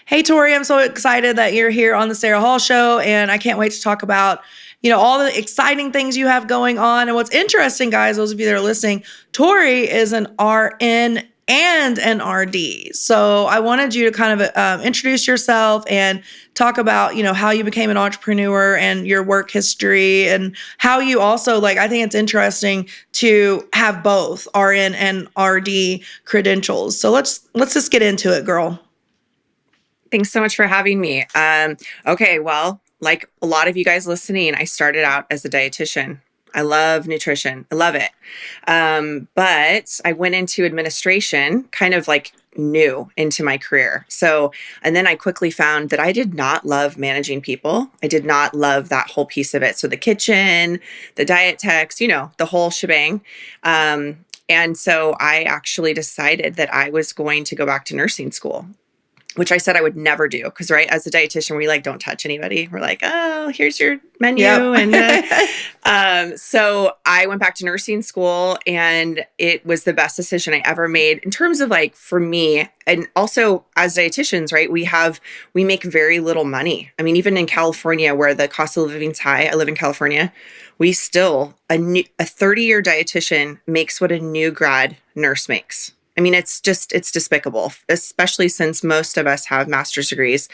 Hey, Tori, I'm so excited that you're here on the Sarah Hall Show, and I can't wait to talk about, all the exciting things you have going on. And what's interesting, guys, those of you that are listening, Tori is an RN and an RD. So I wanted you to kind of introduce yourself and talk about, how you became an entrepreneur and your work history and how you also I think it's interesting to have both RN and RD credentials. So let's just get into it, girl. Thanks so much for having me. Okay, well, like a lot of you guys listening, I started out as a dietitian. I love nutrition. I love it. But I went into administration kind of like new into my career. And then I quickly found that I did not love managing people. I did not love that whole piece of it. So the kitchen, the diet techs, the whole shebang. And so I actually decided that I was going to go back to nursing school, which I said I would never do. Because, right, as a dietitian, we don't touch anybody. We're like, oh, here's your Yep. menu. So I went back to nursing school, and it was the best decision I ever made in terms of for me. And also as dietitians, right, we make very little money. I mean, even in California where the cost of living is high, I live in California, we still, a 30-year dietitian makes what a new grad nurse makes. I mean, it's despicable, especially since most of us have master's degrees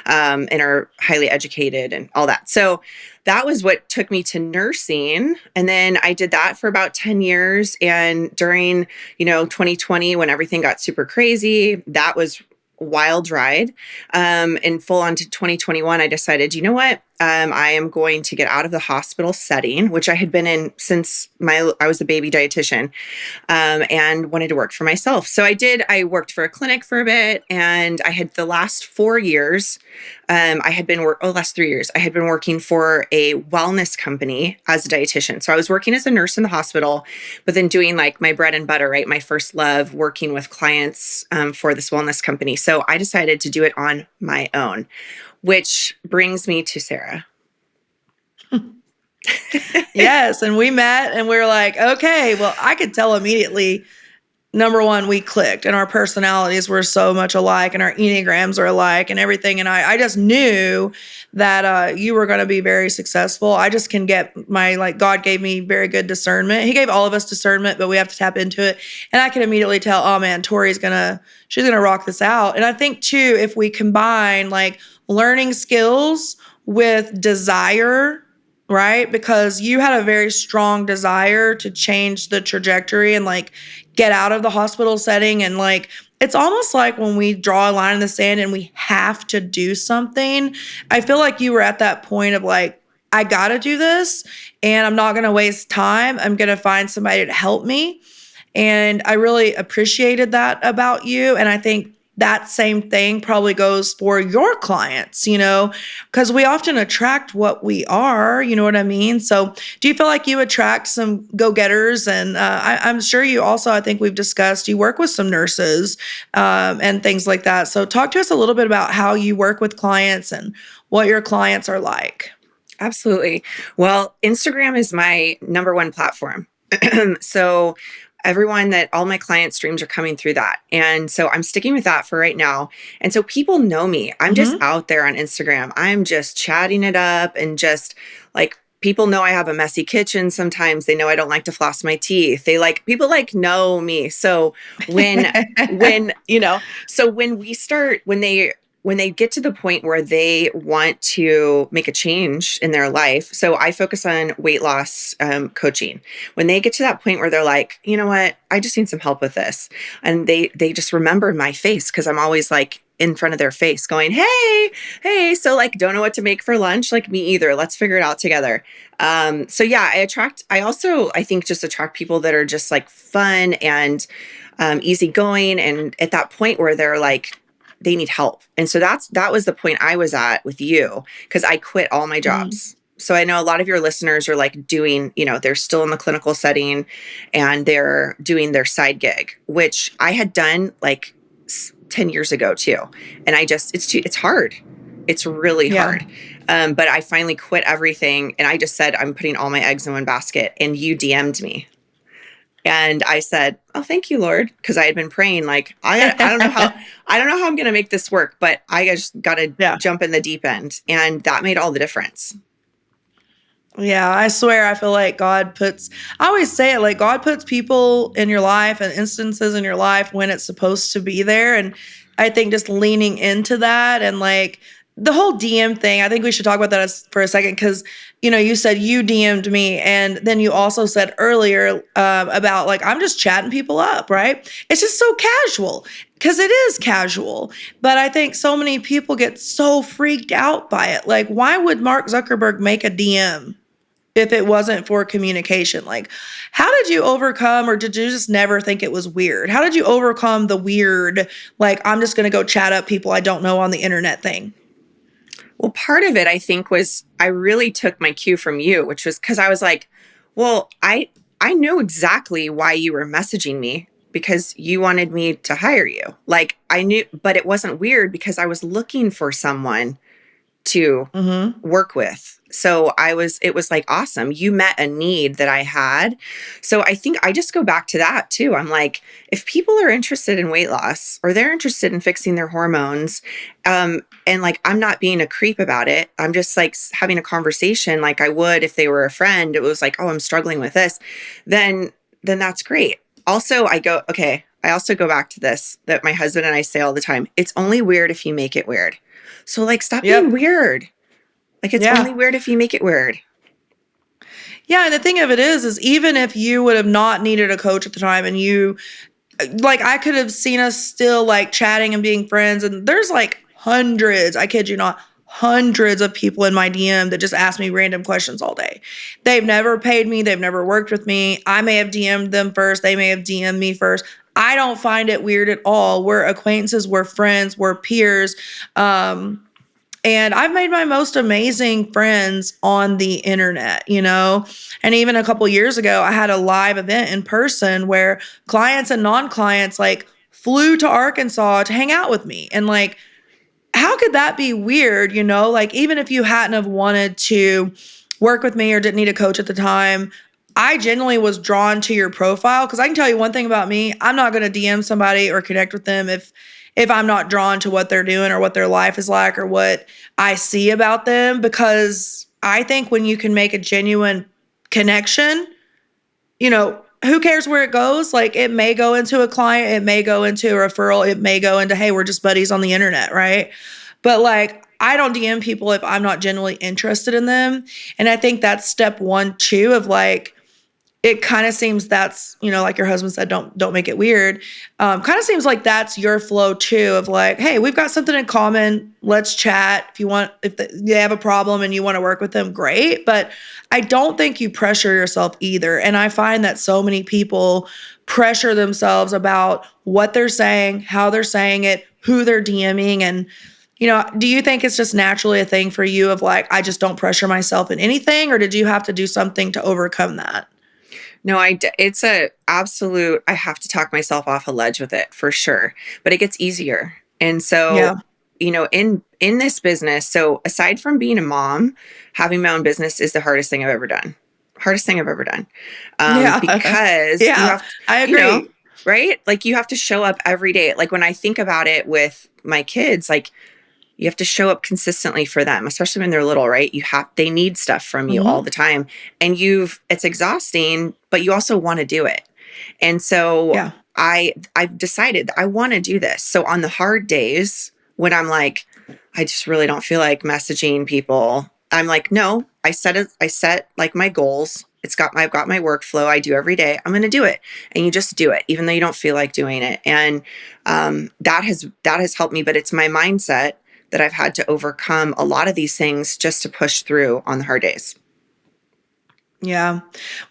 and are highly educated and all that. So that was what took me to nursing. And then I did that for about 10 years. And during, 2020, when everything got super crazy, that was wild ride. And full on to 2021, I decided, you know what? I am going to get out of the hospital setting, which I had been in since I was a baby dietitian, and wanted to work for myself. So I did. I worked for a clinic for a bit, and I had the last 4 years. Last 3 years, I had been working for a wellness company as a dietitian. So I was working as a nurse in the hospital, but then doing my bread and butter, right? My first love, working with clients for this wellness company. So I decided to do it on my own, which brings me to Sarah. Yes, and we met and we were like, okay, well, I could tell immediately, number one, we clicked and our personalities were so much alike and our Enneagrams are alike and everything. And I just knew that you were going to be very successful. I just can get God gave me very good discernment. He gave all of us discernment, but we have to tap into it. And I can immediately tell, oh man, she's going to rock this out. And I think too, if we combine learning skills with desire, right? Because you had a very strong desire to change the trajectory and get out of the hospital setting. And it's almost like when we draw a line in the sand and we have to do something. I feel like you were at that point of I got to do this and I'm not going to waste time. I'm going to find somebody to help me. And I really appreciated that about you. And I think that same thing probably goes for your clients, because we often attract what we are, you know what I mean? So do you feel like you attract some go-getters? And I'm sure you also, I think we've discussed, you work with some nurses and things like that. So talk to us a little bit about how you work with clients and what your clients are like. Absolutely. Well, Instagram is my number one platform. So all my client streams are coming through that. And so I'm sticking with that for right now. And so people know me. I'm just out there on Instagram. I'm just chatting it up and just people know I have a messy kitchen sometimes. They know I don't like to floss my teeth. People know me. So when they get to the point where they want to make a change in their life, so I focus on weight loss coaching. When they get to that point where they're like, you know what, I just need some help with this. And they just remember my face because I'm always in front of their face going, hey, so don't know what to make for lunch. Me either. Let's figure it out together. So yeah, I think just attract people that are just fun and easygoing. And at that point where they're they need help. And so that was the point I was at with you because I quit all my jobs. So I know a lot of your listeners are doing, they're still in the clinical setting and they're doing their side gig, which I had done 10 years ago too. And it's hard. It's really hard. But I finally quit everything. And I just said, I'm putting all my eggs in one basket, and you DM'd me. And I said, "Oh, thank you, Lord," because I had been praying like I don't know how I'm going to make this work, but I just got to Yeah. jump in the deep end, and that made all the difference. Yeah, I swear I feel like I always say it, like God puts people in your life and instances in your life when it's supposed to be there. And I think just leaning into that and like the whole DM thing, I think we should talk about that for a second because, you said you DM'd me. And then you also said earlier about like, I'm just chatting people up, right? It's just so casual because it is casual. But I think so many people get so freaked out by it. Like, why would Mark Zuckerberg make a DM? If it wasn't for communication? Like, how did you overcome, or did you just never think it was weird? How did you overcome the weird, like, I'm just going to go chat up people I don't know on the internet thing? Well, part of it I think was I really took my cue from you, which was because I was like, well, I know exactly why you were messaging me because you wanted me to hire you. Like I knew, but it wasn't weird because I was looking for someone to Mm-hmm. work with. So it was like awesome. You met a need that I had. So I think I just go back to that too. I'm like, if people are interested in weight loss or they're interested in fixing their hormones, and like I'm not being a creep about it, I'm just like having a conversation like I would if they were a friend. It was like, oh, I'm struggling with this. Then that's great. Also, I also go back to this that my husband and I say all the time. It's only weird if you make it weird. So like stop being Yep. weird. Like it's only Yeah. weird if you make it weird. Yeah. And the thing of it is even if you would have not needed a coach at the time and like, I could have seen us still like chatting and being friends. And there's like hundreds, I kid you not, hundreds of people in my DM that just ask me random questions all day. They've never paid me. They've never worked with me. I may have DM'd them first. They may have DM'd me first. I don't find it weird at all. We're acquaintances. We're friends. We're peers. And I've made my most amazing friends on the internet. And even a couple years ago, I had a live event in person where clients and non-clients like flew to Arkansas to hang out with me. And like, how could that be weird? Like, even if you hadn't have wanted to work with me or didn't need a coach at the time, I genuinely was drawn to your profile because I can tell you one thing about me. I'm not going to DM somebody or connect with them if I'm not drawn to what they're doing or what their life is like or what I see about them, because I think when you can make a genuine connection, who cares where it goes? Like, it may go into a client, it may go into a referral, it may go into, hey, we're just buddies on the internet, right? But like, I don't DM people if I'm not genuinely interested in them. And I think that's step one, too, of like, it kind of seems that's, like your husband said, don't make it weird. Kind of seems like that's your flow too, of like, hey, we've got something in common. Let's chat. If they have a problem and you want to work with them, great. But I don't think you pressure yourself either. And I find that so many people pressure themselves about what they're saying, how they're saying it, who they're DMing. And, do you think it's just naturally a thing for you of like, I just don't pressure myself in anything? Or did you have to do something to overcome that? No, it's a absolute, I have to talk myself off a ledge with it for sure, but it gets easier. And so, Yeah. in this business, so aside from being a mom, having my own business is the hardest thing I've ever done. Hardest thing I've ever done. Yeah. Because you Yeah, have, I you know, agree. right? Like you have to show up every day. Like when I think about it with my kids, like you have to show up consistently for them, especially when they're little, right? They need stuff from you all Mhm. the time. And it's exhausting, but you also want to do it. And so Yeah. I've decided I want to do this. So on the hard days when I'm like, I just really don't feel like messaging people, I'm like, no, I set like my goals. I've got my workflow I do every day. I'm going to do it. And you just do it, even though you don't feel like doing it. And that has helped me, but it's my mindset that I've had to overcome a lot of these things just to push through on the hard days. Yeah.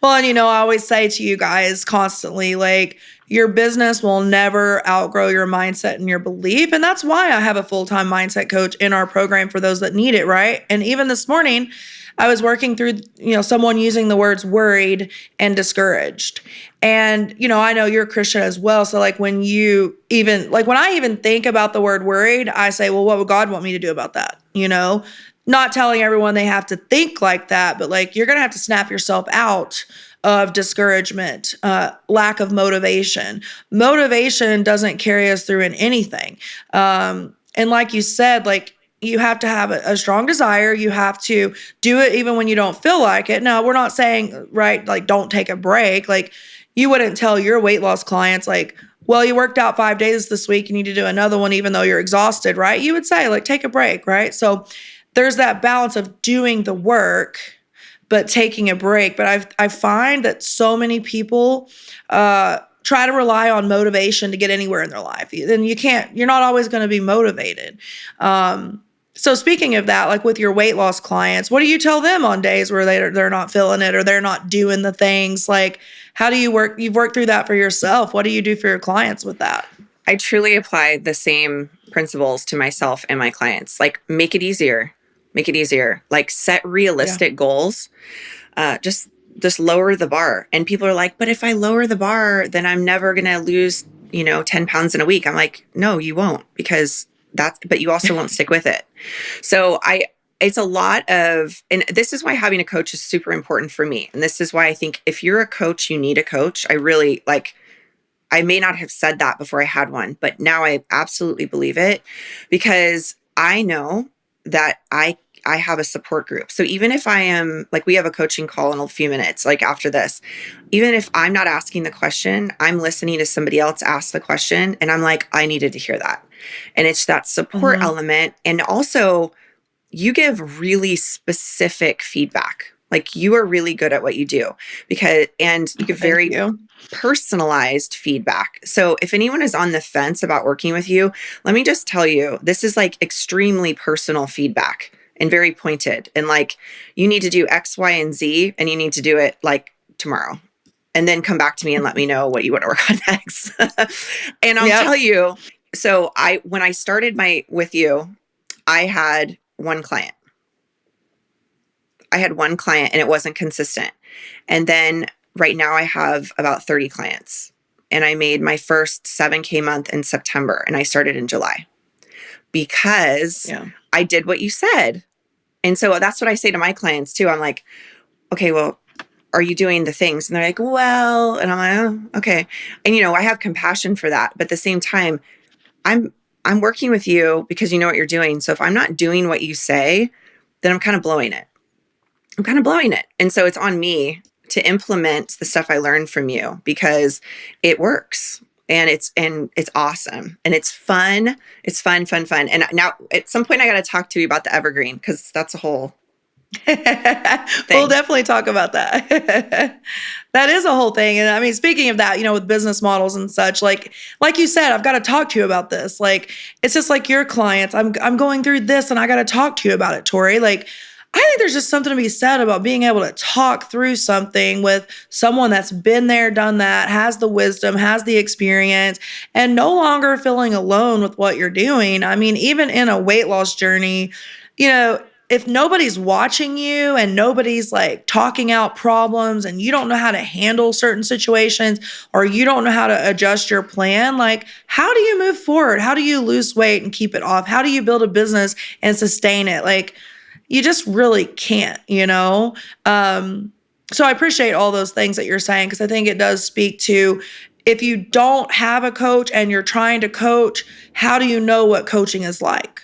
Well, and I always say to you guys constantly, like, your business will never outgrow your mindset and your belief. And that's why I have a full-time mindset coach in our program for those that need it, right? And even this morning, I was working through, someone using the words worried and discouraged. And, I know you're a Christian as well. So like when I even think about the word worried, I say, well, what would God want me to do about that? Not telling everyone they have to think like that, but like, you're going to have to snap yourself out of discouragement, lack of motivation. Motivation doesn't carry us through in anything. And like you said, like you have to have a strong desire. You have to do it even when you don't feel like it. Now, we're not saying, right, like don't take a break. Like you wouldn't tell your weight loss clients like, well, you worked out 5 days this week. You need to do another one, even though you're exhausted, right? You would say like, take a break, right? So there's that balance of doing the work, but taking a break. But I find that so many people try to rely on motivation to get anywhere in their life. Then you're not always going to be motivated. So speaking of that, like with your weight loss clients, what do you tell them on days where they're not feeling it or they're not doing the things? Like, how do you work? You've worked through that for yourself. What do you do for your clients with that? I truly apply the same principles to myself and my clients. Like, make it easier. Make it easier. Like, set realistic goals. Just lower the bar. And people are like, but if I lower the bar, then I'm never going to lose, 10 pounds in a week. I'm like, no, you won't, because but you also won't stick with it. So it's a lot of, and this is why having a coach is super important for me. And this is why I think if you're a coach, you need a coach. I may not have said that before I had one, but now I absolutely believe it, because I know that I have a support group. So even if I am, like, we have a coaching call in a few minutes, like after this, even if I'm not asking the question, I'm listening to somebody else ask the question. And I'm like, I needed to hear that. And it's that support element. And also, you give really specific feedback. Like, you are really good at what you do, and you give very personalized feedback. So if anyone is on the fence about working with you, let me just tell you, this is like extremely personal feedback and very pointed. And like, you need to do X, Y, and Z, and you need to do it like tomorrow. And then come back to me and let me know what you want to work on next. And I'll tell you, so when I started with you, I had one client. And it wasn't consistent. And then right now I have about 30 clients, and I made my first 7K month in September, and I started in July because I did what you said. And so that's what I say to my clients too. I'm like, okay, well, are you doing the things? And they're like, well, and I'm like, oh, okay. And I have compassion for that. But at the same time, I'm working with you because you know what you're doing. So if I'm not doing what you say, then I'm kind of blowing it. And so it's on me to implement the stuff I learned from you, because it works, and it's awesome, and it's fun. It's fun. And now at some point I got to talk to you about the evergreen, because that's a whole thing. We'll definitely talk about that. That is a whole thing. And I mean, speaking of that, with business models and such, like you said, I've got to talk to you about this. Like, it's just like your clients. I'm going through this, and I got to talk to you about it, Tori. Like, I think there's just something to be said about being able to talk through something with someone that's been there, done that, has the wisdom, has the experience, and no longer feeling alone with what you're doing. I mean, even in a weight loss journey, if nobody's watching you and nobody's like talking out problems, and you don't know how to handle certain situations, or you don't know how to adjust your plan, like, how do you move forward? How do you lose weight and keep it off? How do you build a business and sustain it? Like, you just really can't, So I appreciate all those things that you're saying, because I think it does speak to, if you don't have a coach and you're trying to coach, how do you know what coaching is like?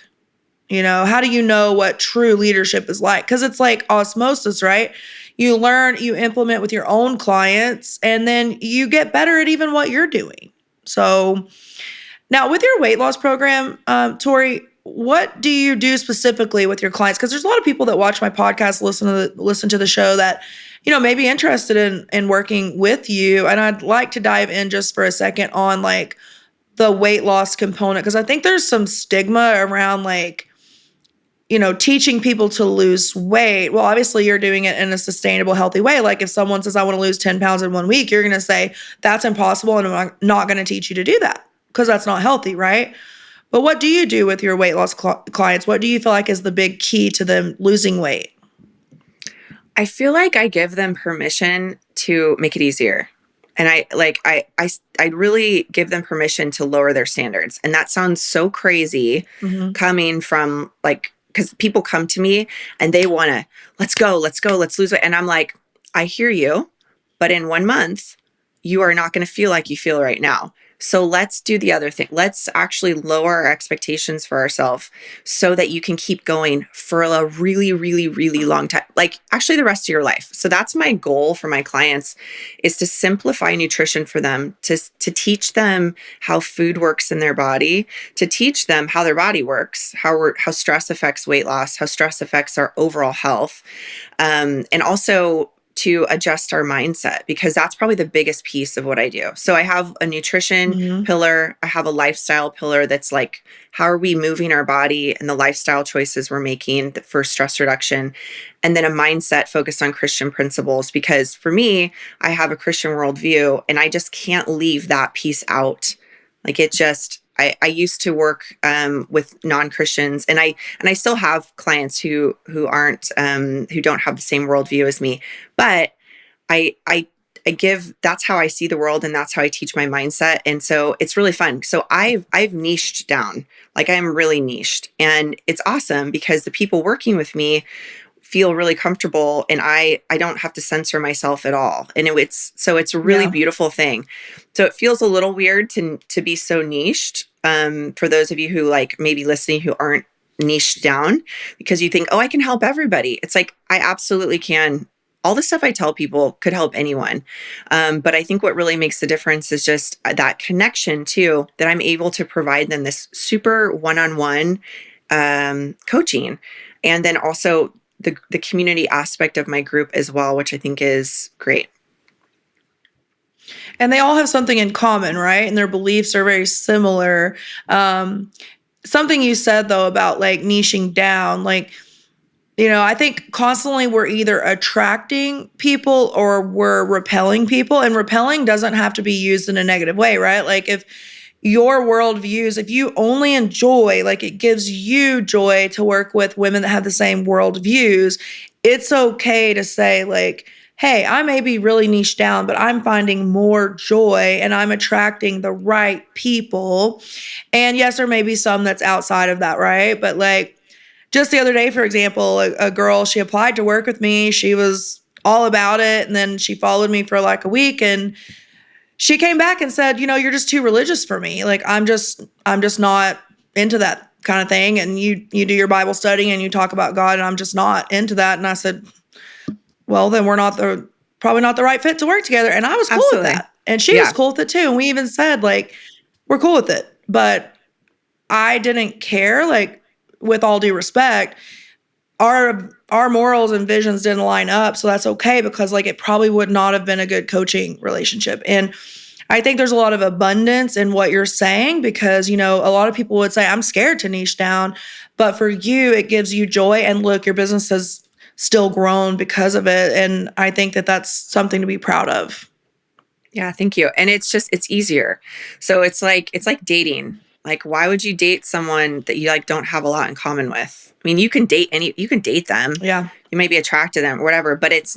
How do you know what true leadership is like? Because it's like osmosis, right? You learn, you implement with your own clients, and then you get better at even what you're doing. So now with your weight loss program, Tori, what do you do specifically with your clients? Because there's a lot of people that watch my podcast, listen to the show, that may be interested in working with you. And I'd like to dive in just for a second on like the weight loss component, because I think there's some stigma around like, teaching people to lose weight. Well, obviously you're doing it in a sustainable, healthy way. Like, if someone says, I want to lose 10 pounds in 1 week, you're going to say that's impossible, and I'm not going to teach you to do that, because that's not healthy, right? But what do you do with your weight loss clients? What do you feel like is the big key to them losing weight? I feel like I give them permission to make it easier. And I really give them permission to lower their standards. And that sounds so crazy coming from like, because people come to me and they want to, let's go, let's lose weight. And I'm like, I hear you. but in 1 month, you are not going to feel like you feel right now. So let's do the other thing. Let's actually lower our expectations for ourselves so that you can keep going for a really, really, really long time, like actually the rest of your life. So that's my goal for my clients, is to simplify nutrition for them, to teach them how food works in their body, to teach them how their body works, how stress affects weight loss, how stress affects our overall health, and also to adjust our mindset, because that's probably the biggest piece of what I do. So I have a nutrition pillar, I have a lifestyle pillar that's like, how are we moving our body and the lifestyle choices we're making for stress reduction, and then a mindset focused on Christian principles, because for me, I have a Christian worldview and I just can't leave that piece out. Like it just, I used to work with non-Christians, and I still have clients who aren't who don't have the same worldview as me, but I give, that's how I see the world, and that's how I teach my mindset, and so it's really fun. So I've niched down, like I'm really niched, and it's awesome because the people working with me feel really comfortable, and I don't have to censor myself at all. And it's a really beautiful thing. So it feels a little weird to be so niched, for those of you who like maybe listening who aren't niched down, because you think, oh, I can help everybody. It's like, I absolutely can. All the stuff I tell people could help anyone. But I think what really makes the difference is just that connection too, that I'm able to provide them this super one-on-one coaching. And then also the community aspect of my group as well, which I think is great. And they all have something in common, right? And their beliefs are very similar. Something you said though about like niching down, like, I think constantly we're either attracting people or we're repelling people, and repelling doesn't have to be used in a negative way, right? Like if your worldviews, if you only enjoy, like it gives you joy to work with women that have the same worldviews, it's okay to say like, hey, I may be really niche down, but I'm finding more joy and I'm attracting the right people. And yes, there may be some that's outside of that, right? But like just the other day, for example, a girl, she applied to work with me. She was all about it. And then she followed me for like a week, and she came back and said, you're just too religious for me. Like, I'm just not into that kind of thing. And you do your Bible study and you talk about God, and I'm just not into that. And I said, well, then we're probably not the right fit to work together. And I was cool with that. And she was cool with it too. And we even said like, we're cool with it. But I didn't care, like, with all due respect, our morals and visions didn't line up. So that's okay, because like it probably would not have been a good coaching relationship. And I think there's a lot of abundance in what you're saying, because, a lot of people would say, I'm scared to niche down, but for you, it gives you joy. And look, your business has still grown because of it. And I think that that's something to be proud of. Yeah, thank you. And it's easier. So it's like dating. Like, why would you date someone that you like don't have a lot in common with? I mean, you can date them. Yeah. You may be attracted to them or whatever, but it's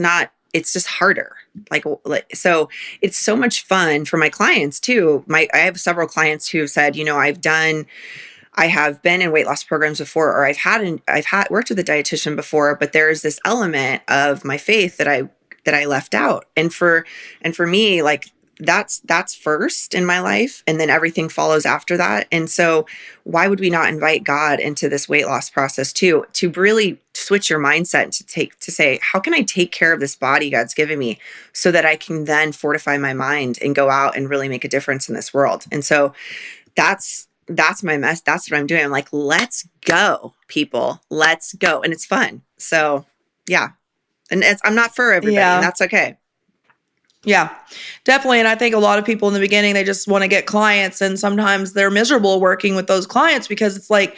just harder. Like, so it's so much fun for my clients too. I have several clients who have said, I have been in weight loss programs before, or I've worked with a dietitian before, but there's this element of my faith that I left out. And for me, like, that's first in my life, and then everything follows after that. And so why would we not invite God into this weight loss process too, to really switch your mindset to say, how can I take care of this body God's given me so that I can then fortify my mind and go out and really make a difference in this world? And so that's my mess. That's what I'm doing. I'm like, let's go, people, let's go. And it's fun. So yeah. And I'm not for everybody, and that's okay. Yeah, definitely. And I think a lot of people in the beginning, they just want to get clients, and sometimes they're miserable working with those clients because it's like,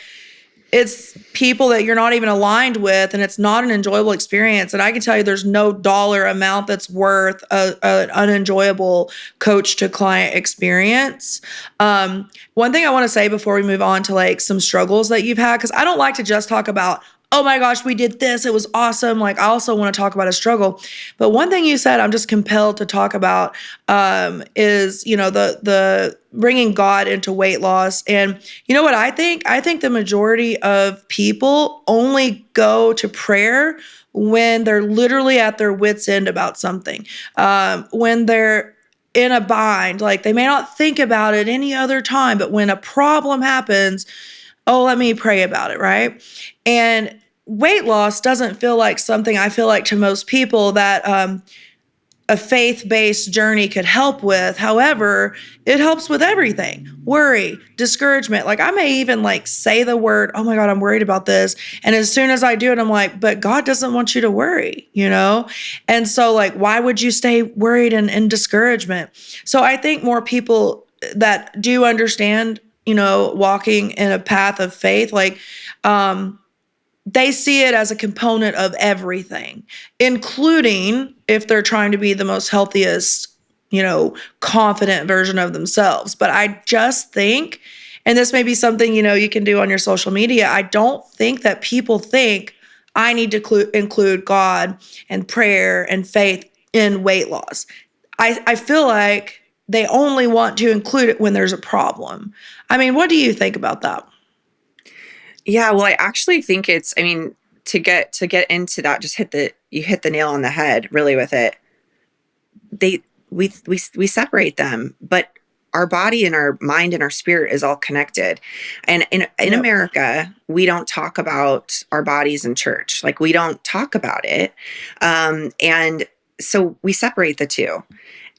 it's people that you're not even aligned with, and it's not an enjoyable experience. And I can tell you there's no dollar amount that's worth an unenjoyable coach to client experience. One thing I want to say before we move on to like some struggles that you've had, because I don't like to just talk about oh my gosh, we did this. It was awesome. Like, I also want to talk about a struggle. But one thing you said, I'm just compelled to talk about, is, the bringing God into weight loss. And you know what I think? I think the majority of people only go to prayer when they're literally at their wits' end about something. When they're in a bind, like they may not think about it any other time, but when a problem happens, oh, let me pray about it, right? And weight loss doesn't feel like something, I feel like, to most people that a faith-based journey could help with. However, it helps with everything. Worry, discouragement. Like, I may even like say the word, oh my God, I'm worried about this. And as soon as I do it, I'm like, but God doesn't want you to worry, you know? And so like, why would you stay worried and in discouragement? So I think more people that do understand, walking in a path of faith, like, they see it as a component of everything, including if they're trying to be the most healthiest, confident version of themselves. But I just think, and this may be something, you can do on your social media, I don't think that people think I need to include God and prayer and faith in weight loss. I feel like they only want to include it when there's a problem. I mean, what do you think about that? Yeah, well, I actually think it's, I mean, to get into that, you hit the nail on the head really with it. They we separate them, but our body and our mind and our spirit is all connected. And in Yep. America, we don't talk about our bodies in church. Like, we don't talk about it. And so we separate the two.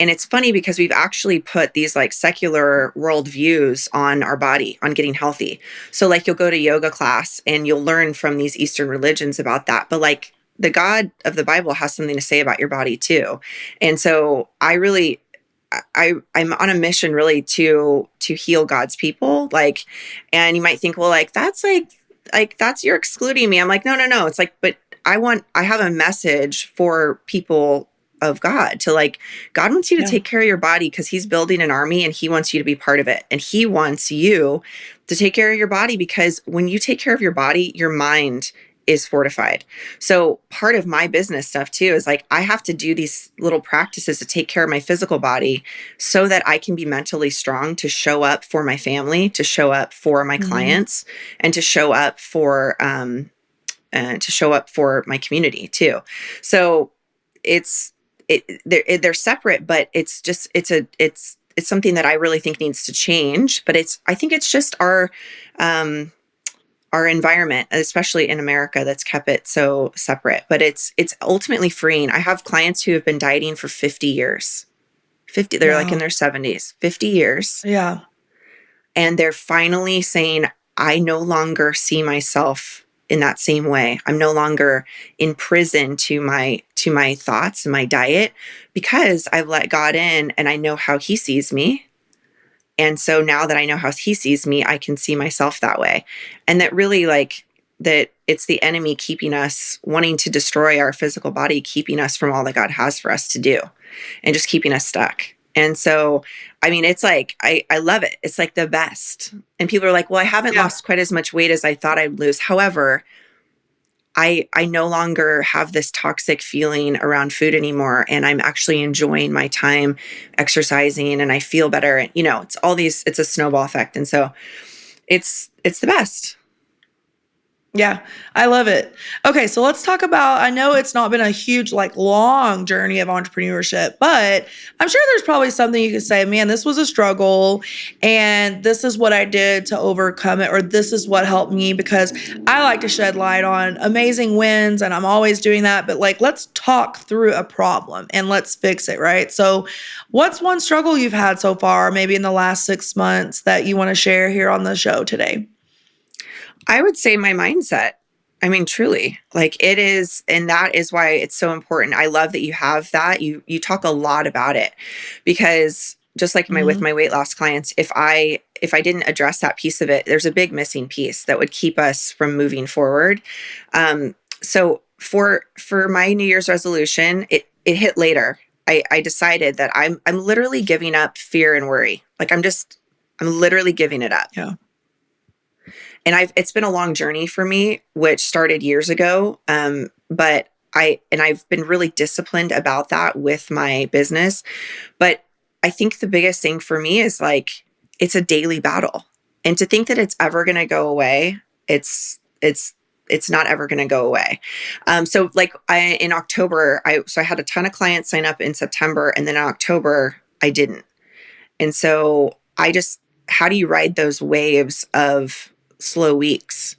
And it's funny because we've actually put these like secular worldviews on our body, on getting healthy. So like, you'll go to yoga class and you'll learn from these Eastern religions about that. But like, the God of the Bible has something to say about your body too. And so I'm on a mission really to heal God's people. Like, and you might think, well, like that's, you're excluding me. I'm like, no, no, no. It's like, but I have a message for people of God to, like, God wants you to Yeah. take care of your body because he's building an army and he wants you to be part of it. And he wants you to take care of your body because when you take care of your body, your mind is fortified. So part of my business stuff too is like, I have to do these little practices to take care of my physical body so that I can be mentally strong to show up for my family, to show up for my Mhm. clients, and to show up for my community too. So it's they're separate, but it's something that I really think needs to change. But I think it's just um, our environment, especially in America, that's kept it so separate. But it's ultimately freeing. I have clients who have been dieting for 50 years. 50, they're like in Wow. their 70s, 50 years, Yeah. and they're finally saying, I no longer see myself in that same way. I'm no longer in prison to my thoughts and my diet because I've let God in and I know how he sees me. And so now that I know how he sees me, I can see myself that way. And that really, like, that it's the enemy keeping us, wanting to destroy our physical body, keeping us from all that God has for us to do and just keeping us stuck. And so, I mean, it's like, I love it. It's like the best. And people are like, well, I haven't Yeah. lost quite as much weight as I thought I'd lose. However, I no longer have this toxic feeling around food anymore. And I'm actually enjoying my time exercising and I feel better. And, it's all these, it's a snowball effect. And so it's the best. Yeah, I love it. Okay, so let's talk about, I know it's not been a huge, like, long journey of entrepreneurship, but I'm sure there's probably something you could say, man, this was a struggle and this is what I did to overcome it, or this is what helped me, because I like to shed light on amazing wins and I'm always doing that, but like, let's talk through a problem and let's fix it, right? So what's one struggle you've had so far, maybe in the last 6 months, that you want to share here on the show today? I would say my mindset. I mean, truly, like, it is, and that is why it's so important. I love that you have that. You talk a lot about it because just like with Mhm. my weight loss clients, if I didn't address that piece of it, there's a big missing piece that would keep us from moving forward. So for my New Year's resolution, it hit later. I decided that I'm literally giving up fear and worry. Like, I'm literally giving it up. Yeah. it's been a long journey for me, which started years ago. But I've been really disciplined about that with my business. But I think the biggest thing for me is like, it's a daily battle. And to think that it's ever going to go away, it's not ever going to go away. So like in October, I had a ton of clients sign up in September, and then in October I didn't. And so how do you ride those waves of slow weeks?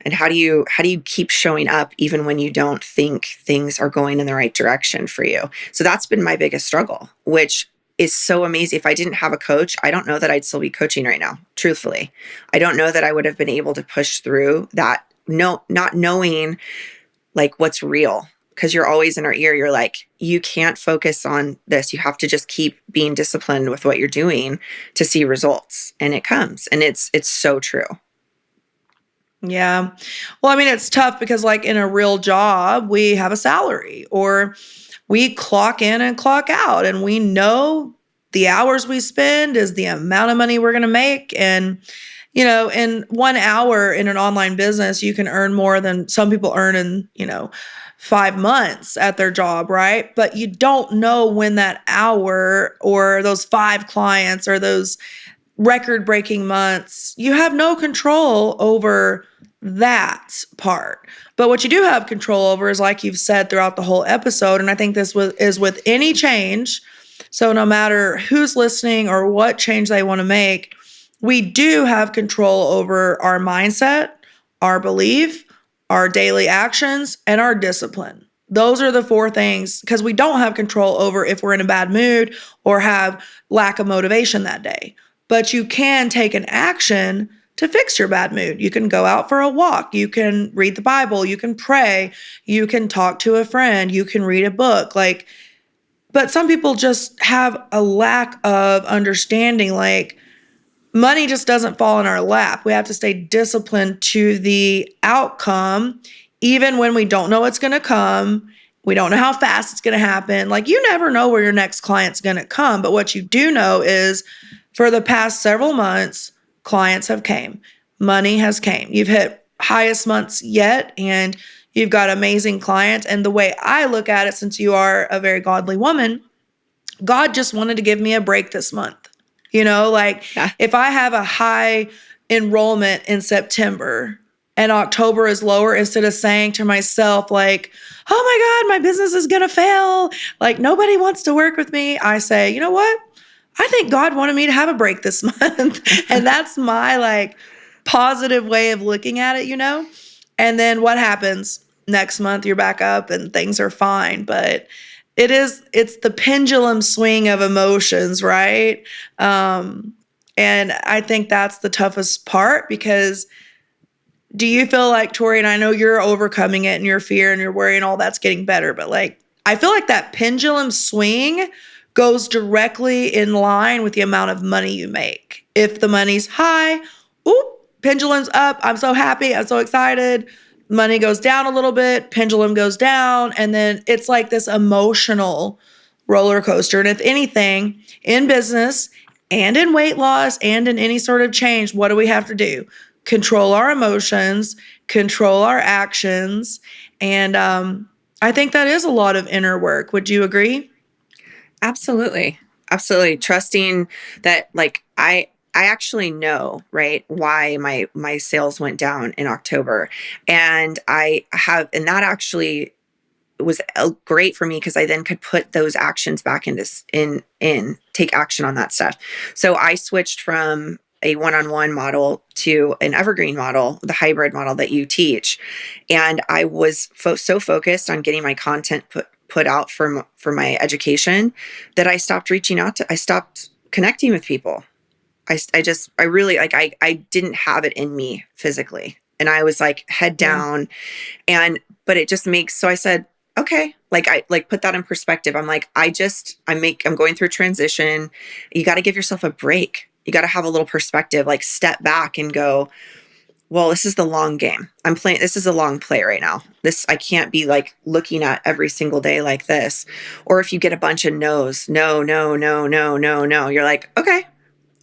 And how do you keep showing up even when you don't think things are going in the right direction for you? So that's been my biggest struggle, which is so amazing. If I didn't have a coach, I don't know that I'd still be coaching right now. Truthfully, I don't know that I would have been able to push through that. No, not knowing like what's real, because you're always in our ear. You're like, you can't focus on this. You have to just keep being disciplined with what you're doing to see results, and it comes. And it's so true. Yeah. Well, I mean, it's tough because like in a real job, we have a salary or we clock in and clock out, and we know the hours we spend is the amount of money we're going to make. And, in 1 hour in an online business, you can earn more than some people earn in, 5 months at their job, right? But you don't know when that hour or those 5 clients or those record-breaking months, you have no control over that part. But what you do have control over is, like you've said throughout the whole episode, and I think this is with any change. So no matter who's listening or what change they want to make, we do have control over our mindset, our belief, our daily actions, and our discipline. Those are the 4 things, because we don't have control over if we're in a bad mood or have lack of motivation that day. But you can take an action to fix your bad mood. You can go out for a walk. You can read the Bible. You can pray. You can talk to a friend. You can read a book. But some people just have a lack of understanding. Like, money just doesn't fall in our lap. We have to stay disciplined to the outcome, even when we don't know it's going to come. We don't know how fast it's going to happen. Like, you never know where your next client's going to come. But what you do know is, for the past several months, clients have came. Money has came. You've hit highest months yet, and you've got amazing clients. And the way I look at it, since you are a very godly woman, God just wanted to give me a break this month. Yeah. If I have a high enrollment in September and October is lower, instead of saying to myself, like, oh my God, my business is going to fail, like nobody wants to work with me, I say, you know what? I think God wanted me to have a break this month. And that's my like positive way of looking at it, And then what happens next month? You're back up and things are fine. But it's the pendulum swing of emotions, right? And I think that's the toughest part, because do you feel like, Tori, and I know you're overcoming it and your fear and your worry and all that's getting better, but like, I feel like that pendulum swing goes directly in line with the amount of money you make. If the money's high, pendulum's up. I'm so happy. I'm so excited. Money goes down a little bit, pendulum goes down. And then it's like this emotional roller coaster. And if anything, in business and in weight loss and in any sort of change, what do we have to do? Control our emotions, control our actions. And I think that is a lot of inner work. Would you agree? Absolutely. Absolutely. Trusting that, like, I actually know, right, why my sales went down in October. And and that actually was great for me, because I then could put those actions back in take action on that stuff. So I switched from a one-on-one model to an evergreen model, the hybrid model that you teach. And I was so focused on getting my content put out for my education that I stopped reaching out I stopped connecting with people. I really, like, I didn't have it in me physically. And I was like head down. But it just so I said, okay, like, I like put that in perspective. I'm like, I'm going through a transition. You got to give yourself a break. You got to have a little perspective, like step back and go, well, this is the long game. This is a long play right now. I can't be like looking at every single day like this. Or if you get a bunch of no's, no, no, no, no, no, no, you're like, okay,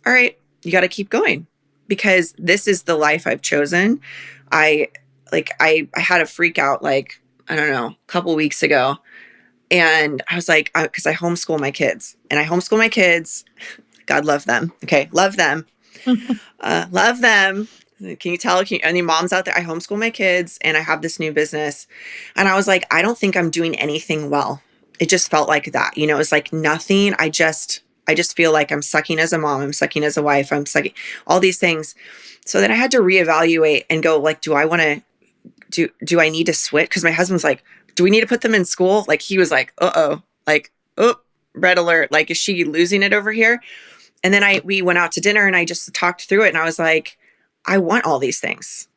all right, you got to keep going. because this is the life I've chosen. I had a freak out, like, I don't know, a couple weeks ago. And I was like, because I homeschool my kids, and I homeschool my kids. God love them. Okay. Love them. Love them. Can you tell any moms out there? I homeschool my kids and I have this new business. And I was like, I don't think I'm doing anything well. It just felt like that. You know, it's like nothing. I just feel like I'm sucking as a mom. I'm sucking as a wife. I'm sucking all these things. So then I had to reevaluate and go like, do I need to switch? Because my husband's like, do we need to put them in school? Like he was like, like, oh, red alert. Like, is she losing it over here? And then we went out to dinner and I just talked through it. And I was like, I want all these things.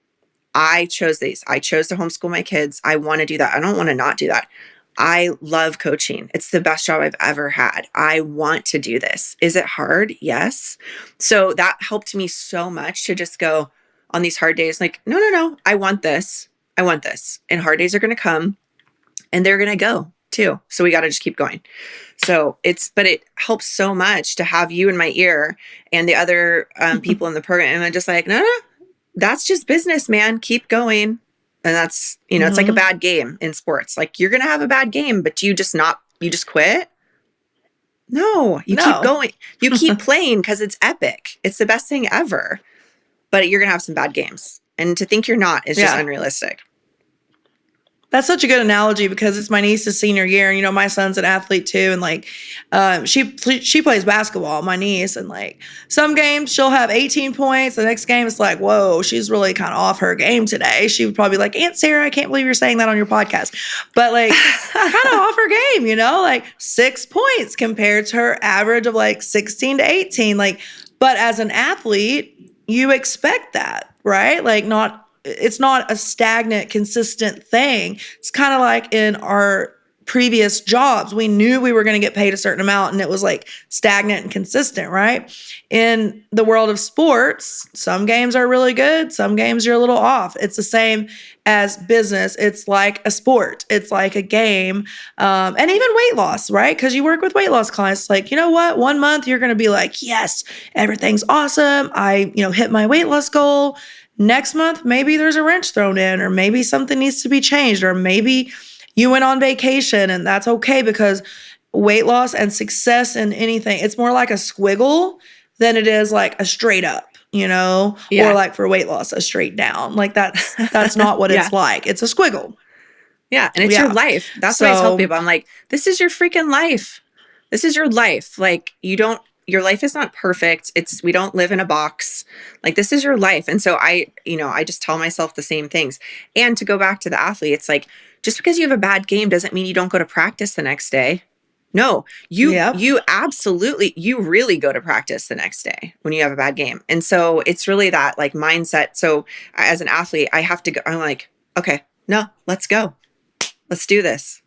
I chose these. I chose to homeschool my kids. I want to do that. I don't want to not do that. I love coaching. It's the best job I've ever had. I want to do this. Is it hard? Yes. So that helped me so much to just go on these hard days, like, no. I want this. I want this. And hard days are going to come and they're going to go too. So we got to just keep going. So but it helps so much to have you in my ear and the other people in the program. And I'm just like, no, that's just business, man. Keep going. And that's, it's like a bad game in sports. Like you're going to have a bad game, but you just quit. No, you keep going. You keep playing because it's epic. It's the best thing ever, but you're going to have some bad games. And to think you're not is just unrealistic. That's such a good analogy because it's my niece's senior year, and my son's an athlete too, and like, she plays basketball, my niece, and like some games she'll have 18 points. The next game it's like, whoa, she's really kind of off her game today. She would probably be like, Aunt Sarah, I can't believe you're saying that on your podcast, but like kind of off her game, like 6 points compared to her average of like 16 to 18. Like, but as an athlete, you expect that, right? Like it's not a stagnant, consistent thing. It's kind of like in our previous jobs. We knew we were going to get paid a certain amount and it was like stagnant and consistent, right? In the world of sports, some games are really good. Some games you're a little off. It's the same as business. It's like a sport. It's like a game. And even weight loss, right? Because you work with weight loss clients. Like, you know what? 1 month you're going to be like, yes, everything's awesome. I, hit my weight loss goal. Next month, maybe there's a wrench thrown in, or maybe something needs to be changed, or maybe you went on vacation, and that's okay because weight loss and success in anything, it's more like a squiggle than it is like a straight up, or like for weight loss, a straight down. Like that's not what it's like. It's a squiggle. Yeah. And it's your life. That's what I tell people. I'm like, this is your freaking life. This is your life. Like your life is not perfect. We don't live in a box. Like this is your life. And so I just tell myself the same things. And to go back to the athlete, it's like, just because you have a bad game doesn't mean you don't go to practice the next day. No, you absolutely, you really go to practice the next day when you have a bad game. And so it's really that like mindset. So as an athlete, I have to go, I'm like, okay, no, let's go. Let's do this.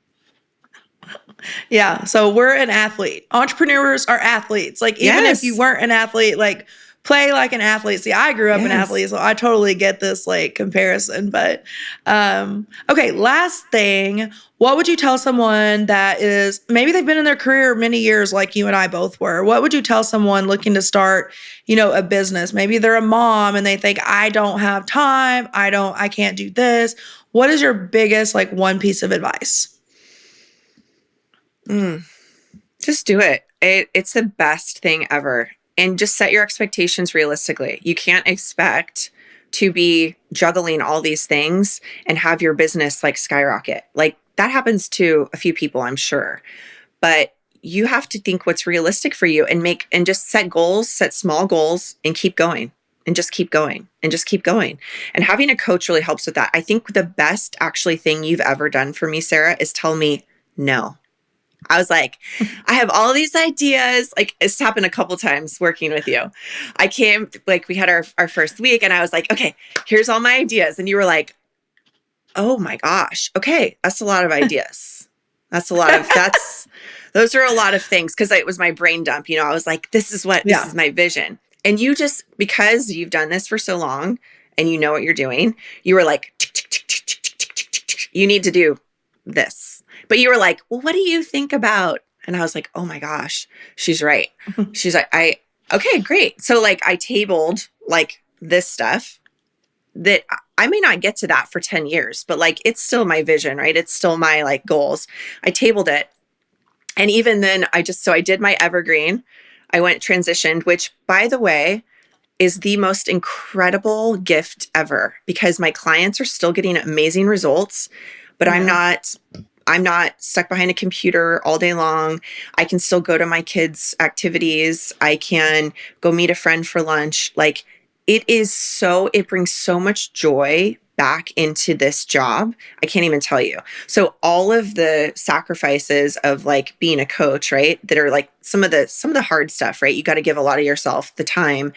Yeah. So we're an athlete. Entrepreneurs are athletes. Like even if you weren't an athlete, like play like an athlete. See, I grew up an athlete, so I totally get this like comparison. But okay, last thing, what would you tell someone that is maybe they've been in their career many years like you and I both were? What would you tell someone looking to start, a business? Maybe they're a mom and they think, I don't have time. I can't do this. What is your biggest like one piece of advice? Just do it. It's the best thing ever. And just set your expectations realistically. You can't expect to be juggling all these things and have your business like skyrocket. Like that happens to a few people, I'm sure. But you have to think what's realistic for you and just set goals, set small goals and keep going and just keep going and just keep going. And having a coach really helps with that. I think the best actually thing you've ever done for me, Sarah, is tell me no. I was like, I have all these ideas. Like it's happened a couple times working with you. I came, like we had our first week and I was like, okay, here's all my ideas. And you were like, oh my gosh. Okay. That's a lot of ideas. Those are a lot of things. Cause it was my brain dump. I was like, this is my vision. And you just, because you've done this for so long and you know what you're doing, you were like, you need to do this. But you were like, well, what do you think about? And I was like, oh my gosh, she's right. She's like, okay, great. So like I tabled like this stuff that I may not get to that for 10 years, but like, it's still my vision, right? It's still my like goals. I tabled it. And even then so I did my evergreen. I went transitioned, which by the way, is the most incredible gift ever because my clients are still getting amazing results, but I'm not stuck behind a computer all day long. I can still go to my kids' activities. I can go meet a friend for lunch. Like it brings so much joy back into this job. I can't even tell you. So all of the sacrifices of like being a coach, right? That are like some of the hard stuff, right? You got to give a lot of yourself, the time.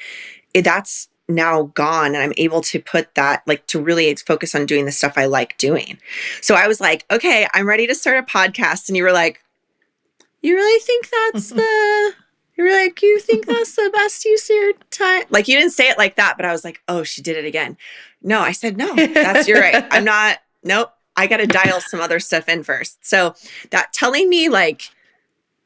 That's now gone, and I'm able to put that like to really focus on doing the stuff I like doing. So I was like, okay, I'm ready to start a podcast. And you were like, you really think you think that's the best use of your time? Like you didn't say it like that, but I was like, oh, she did it again. No, I said, no, you're right. Nope. I got to dial some other stuff in first. So that telling me like,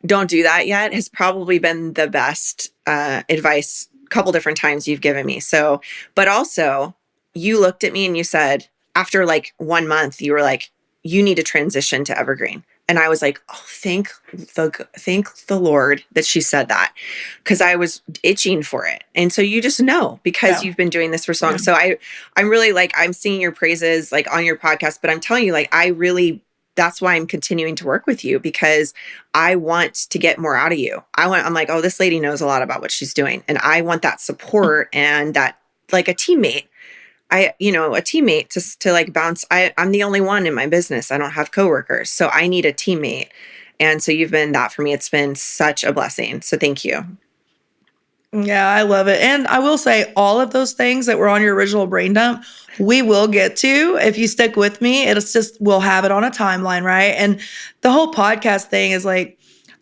don't do that yet has probably been the best advice a couple different times you've given me. So, but also you looked at me and you said, after like 1 month, you were like, you need to transition to evergreen. And I was like, oh, thank the Lord that she said that, because I was itching for it. And so you just know because you've been doing this for so long. So I'm really like, I'm singing your praises like on your podcast, but I'm telling you, like, that's why I'm continuing to work with you, because I want to get more out of you. I'm like, oh, this lady knows a lot about what she's doing. And I want that support and that like a teammate. A teammate to like bounce. I'm the only one in my business. I don't have coworkers. So I need a teammate. And so you've been that for me. It's been such a blessing. So thank you. Yeah, I love it. And I will say all of those things that were on your original brain dump, we will get to. If you stick with me, it's just, we'll have it on a timeline, right? And the whole podcast thing is like,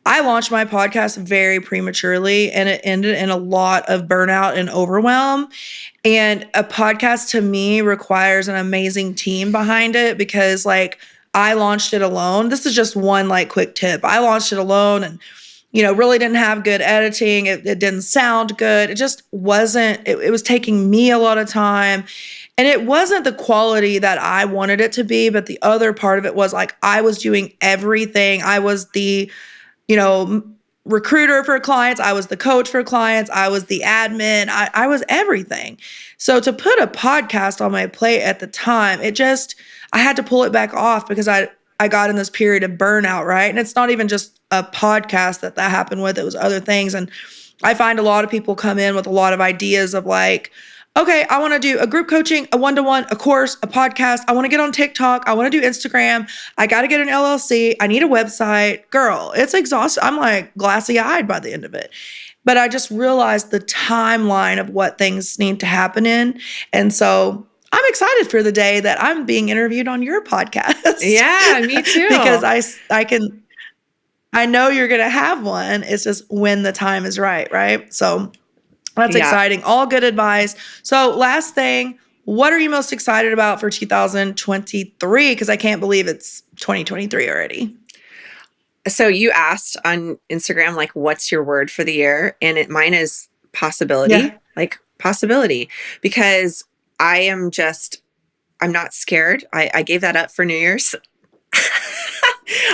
I launched my podcast very prematurely and it ended in a lot of burnout and overwhelm. And a podcast to me requires an amazing team behind it because like I launched it alone. This is just one like quick tip. I launched it alone and really didn't have good editing. It didn't sound good. It just wasn't, it was taking me a lot of time. And it wasn't the quality that I wanted it to be. But the other part of it was like, I was doing everything. I was the, recruiter for clients. I was the coach for clients. I was the admin. I was everything. So to put a podcast on my plate at the time, I had to pull it back off because I got in this period of burnout, right? And it's not even just a podcast that happened with, it was other things. And I find a lot of people come in with a lot of ideas of like, okay, I want to do a group coaching, a one-to-one, a course, a podcast. I want to get on TikTok. I want to do Instagram. I got to get an LLC. I need a website. Girl, it's exhausting. I'm like glassy-eyed by the end of it. But I just realized the timeline of what things need to happen in. And so I'm excited for the day that I'm being interviewed on your podcast. Yeah, me too. Because I know you're going to have one. It's just when the time is right? So that's exciting. All good advice. So last thing, what are you most excited about for 2023? Because I can't believe it's 2023 already. So you asked on Instagram, like, what's your word for the year? And mine is possibility, like possibility, because I'm not scared. I gave that up for New Year's.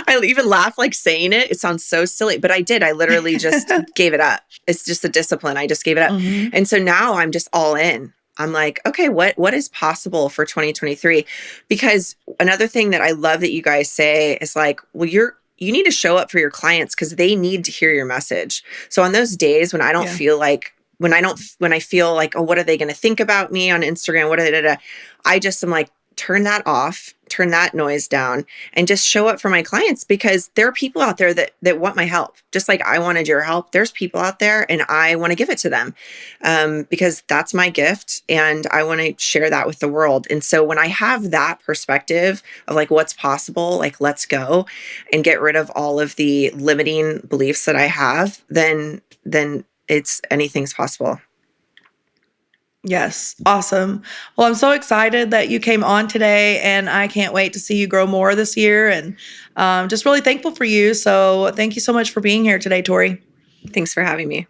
I even laugh like saying it. It sounds so silly, but I did. I literally just gave it up. It's just a discipline. I just gave it up. Mm-hmm. And so now I'm just all in. I'm like, okay, what is possible for 2023? Because another thing that I love that you guys say is like, well, you need to show up for your clients because they need to hear your message. So on those days when I don't feel like, when I feel like, oh, what are they going to think about me on Instagram? I just am like, turn that off, turn that noise down, and just show up for my clients, because there are people out there that want my help. Just like I wanted your help, there's people out there and I want to give it to them because that's my gift and I want to share that with the world. And so when I have that perspective of like what's possible, like let's go and get rid of all of the limiting beliefs that I have, then anything's possible. Yes. Awesome. Well, I'm so excited that you came on today and I can't wait to see you grow more this year and just really thankful for you. So thank you so much for being here today, Tori. Thanks for having me.